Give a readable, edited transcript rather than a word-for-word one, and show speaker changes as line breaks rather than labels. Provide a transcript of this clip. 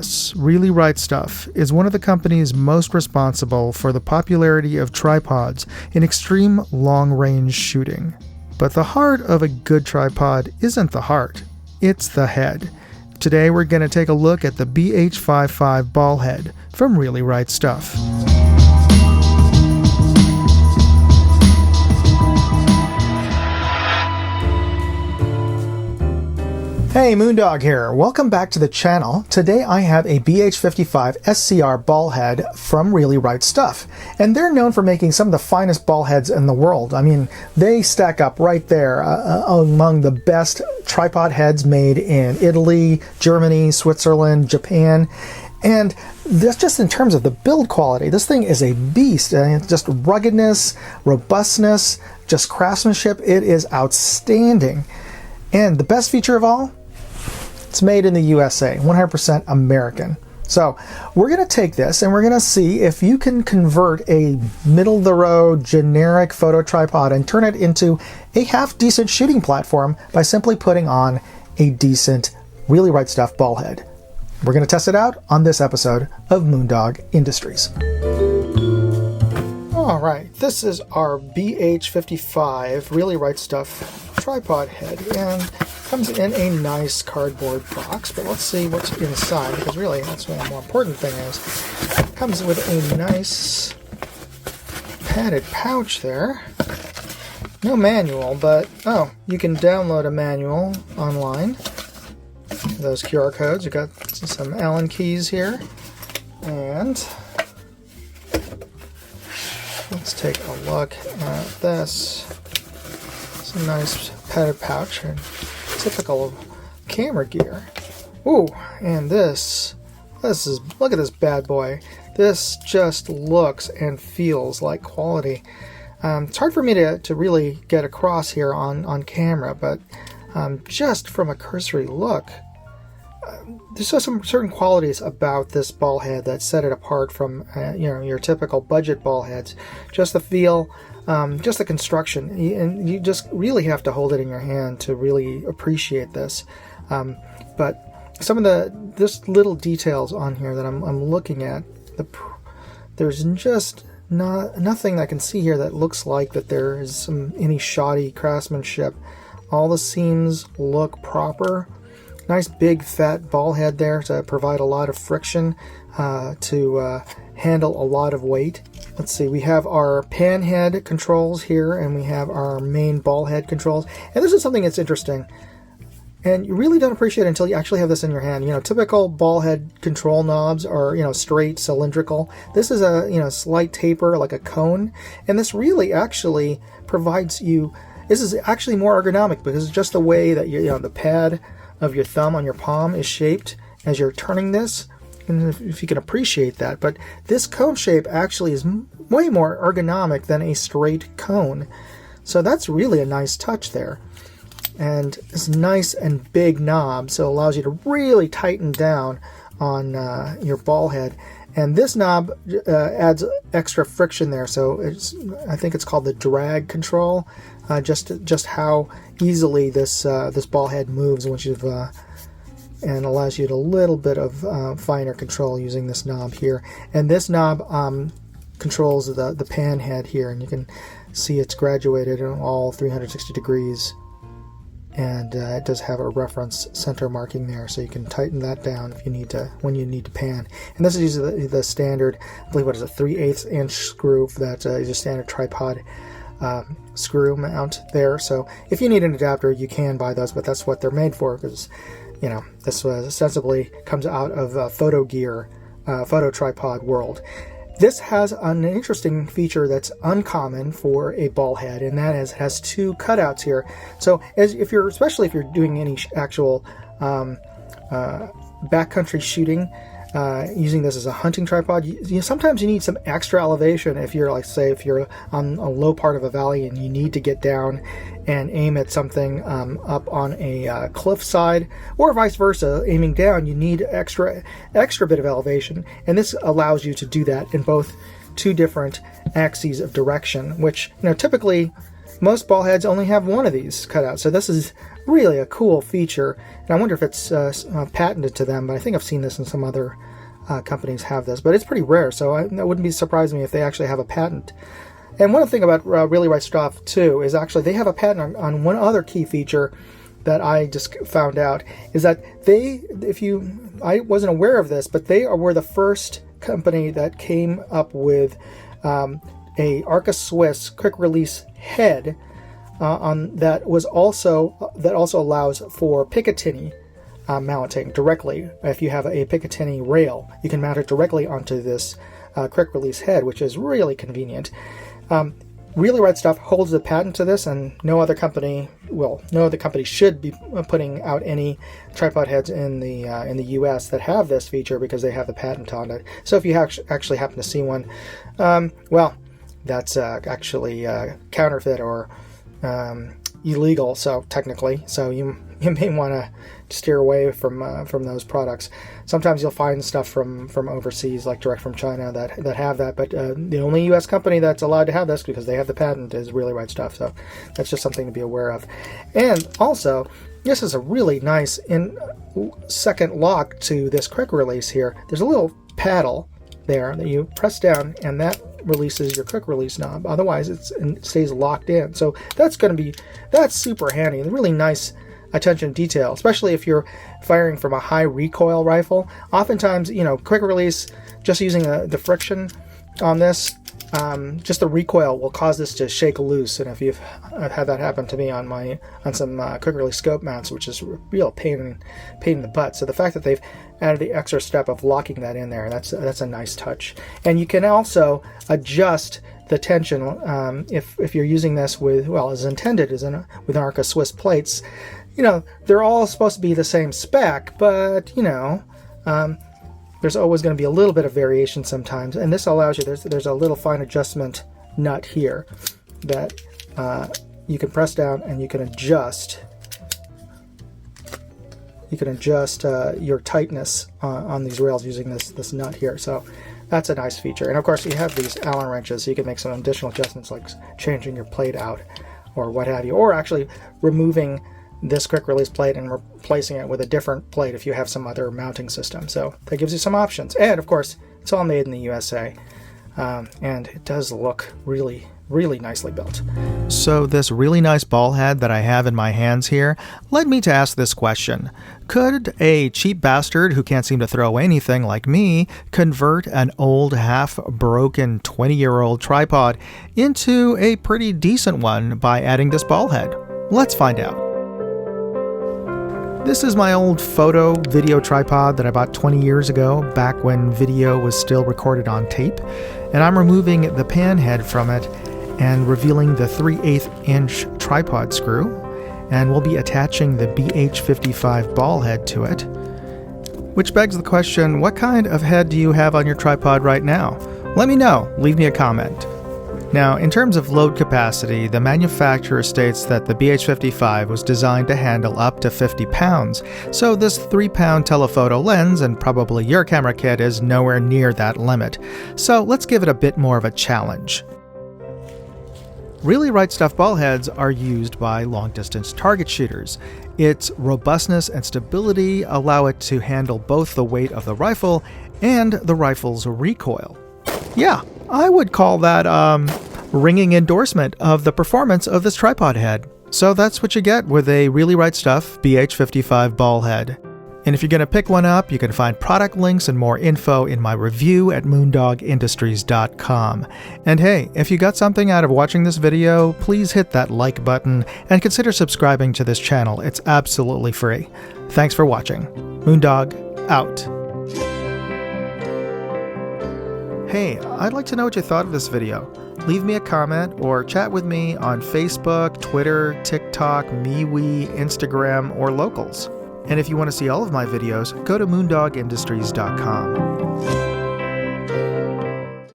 Yes, Really Right Stuff is one of the companies most responsible for the popularity of tripods in extreme long-range shooting. But the heart of a good tripod isn't the heart, it's the head. Today we're going to take a look at the BH55 ball head from Really Right Stuff. Hey, Moondog here. Welcome back to the channel. Today I have a BH55 SCR ball head from Really Right Stuff. And they're known for making some of the finest ball heads in the world. I mean, they stack up right there among the best tripod heads made in Italy, Germany, Switzerland, Japan. And this, just in terms of the build quality, this thing is a beast. And it's just ruggedness, robustness, just craftsmanship. It is outstanding. And the best feature of all, it's made in the USA, 100% American. So we're going to take this and we're going to see if you can convert a middle-of-the-road generic photo tripod and turn it into a half-decent shooting platform by simply putting on a decent Really Right Stuff ball head. We're going to test it out on this episode of Moondog Industries. All right, this is our BH55 Really Right Stuff tripod head, and comes in a nice cardboard box, but let's see what's inside, because really that's what the more important thing is. It comes with a nice padded pouch there. No manual, but you can download a manual online. Those QR codes, you got some Allen keys here, and let's take a look at this. It's a nice padded pouch and typical camera gear. Ooh, and this is, look at this bad boy. This just looks and feels like quality. It's hard for me to really get across here on camera, but just from a cursory look, there's just some certain qualities about this ball head that set it apart from your typical budget ball heads. Just the feel, just the construction, and you just really have to hold it in your hand to really appreciate this. But some of the little details on here that I'm looking at, there's just nothing I can see here that looks like that there is any shoddy craftsmanship. All the seams look proper. Nice big fat ball head there to provide a lot of friction to handle a lot of weight. Let's see, we have our pan head controls here, and we have our main ball head controls. And this is something that's interesting, and you really don't appreciate it until you actually have this in your hand. Typical ball head control knobs are straight cylindrical. This is a slight taper, like a cone, and this really actually provides you. This is actually more ergonomic because it's just the way that the pad of your thumb on your palm is shaped as you're turning this, and if you can appreciate that. But this cone shape actually is way more ergonomic than a straight cone, so that's really a nice touch there. And this nice and big knob, so it allows you to really tighten down on your ball head. And this knob adds extra friction there, so I think it's called the drag control. Just how easily this ball head moves once you've and allows you a little bit of finer control using this knob here. And this knob controls the pan head here, and you can see it's graduated in all 360 degrees. And it does have a reference center marking there, so you can tighten that down if you need to, when you need to pan. And this is usually the standard, I believe, what is it, 3/8 inch screw that is a standard tripod screw mount there. So if you need an adapter, you can buy those, but that's what they're made for, because this ostensibly comes out of photo gear, photo tripod world. This has an interesting feature that's uncommon for a ball head, and that is it has two cutouts here. So especially if you're doing any actual backcountry shooting, using this as a hunting tripod, sometimes you need some extra elevation if you're, like, say, if you're on a low part of a valley and you need to get down and aim at something up on a cliff side, or vice versa, aiming down, you need extra bit of elevation, and this allows you to do that in both two different axes of direction, which typically most ball heads only have one of these cut out. So this is really a cool feature. And I wonder if it's patented to them, but I think I've seen this in some other companies have this. But it's pretty rare, so it wouldn't be surprising me if they actually have a patent. And one thing about Really Right Stuff, too, is actually they have a patent on one other key feature that I just found out, is that I wasn't aware of this, but they were the first company that came up with a Arca Swiss quick release head that also allows for Picatinny mounting directly. If you have a Picatinny rail, you can mount it directly onto this quick release head, which is really convenient. Really Right Stuff holds the patent to this, and no other company should be putting out any tripod heads in the U.S. that have this feature, because they have the patent on it. So if you actually happen to see one, well, that's actually counterfeit or illegal. So technically, you may want to steer away from those products. Sometimes you'll find stuff from overseas, like direct from China, that have that, but the only U.S. company that's allowed to have this, because they have the patent, is Really Right Stuff. So that's just something to be aware of. And also, this is a really nice second lock to this quick release here. There's a little paddle there that you press down, and that releases your quick release knob. Otherwise, it stays locked in. So that's super handy. Really nice attention to detail, especially if you're firing from a high recoil rifle. Oftentimes, quick release, just using the friction on this, just the recoil will cause this to shake loose. And I've had that happen to me on some quick release scope mounts, which is a real pain in the butt. So the fact that they've added the extra step of locking that in there, that's a nice touch. And you can also adjust the tension if you're using this with, well, as intended, with Arca Swiss plates. They're all supposed to be the same spec, but there's always going to be a little bit of variation sometimes, and this allows you, there's a little fine adjustment nut here that you can press down, and you can adjust your tightness on these rails using this nut here. So that's a nice feature. And of course, you have these Allen wrenches, so you can make some additional adjustments, like changing your plate out or what have you, or actually removing this quick release plate and replacing it with a different plate if you have some other mounting system. So that gives you some options. And of course, it's all made in the USA, and it does look really, really nicely built. So this really nice ball head that I have in my hands here led me to ask this question: could a cheap bastard who can't seem to throw anything like me convert an old, half-broken 20-year-old tripod into a pretty decent one by adding this ball head? Let's find out. This is my old video tripod that I bought 20 years ago, back when video was still recorded on tape, and I'm removing the pan head from it and revealing the 3/8 inch tripod screw, and we'll be attaching the BH55 ball head to it. Which begs the question, what kind of head do you have on your tripod right now? Let me know, leave me a comment. Now, in terms of load capacity, the manufacturer states that the BH55 was designed to handle up to 50 pounds, so this 3-pound telephoto lens, and probably your camera kit, is nowhere near that limit. So let's give it a bit more of a challenge. Really Right Stuff ball heads are used by long-distance target shooters. Its robustness and stability allow it to handle both the weight of the rifle and the rifle's recoil. Yeah, I would call that ringing endorsement of the performance of this tripod head. So that's what you get with a Really Right Stuff BH55 ball head. And if you're going to pick one up, you can find product links and more info in my review at moondogindustries.com. And hey, if you got something out of watching this video, please hit that like button and consider subscribing to this channel. It's absolutely free. Thanks for watching. Moondog, out. Hey, I'd like to know what you thought of this video. Leave me a comment or chat with me on Facebook, Twitter, TikTok, MeWe, Instagram, or Locals. And if you want to see all of my videos, go to moondogindustries.com.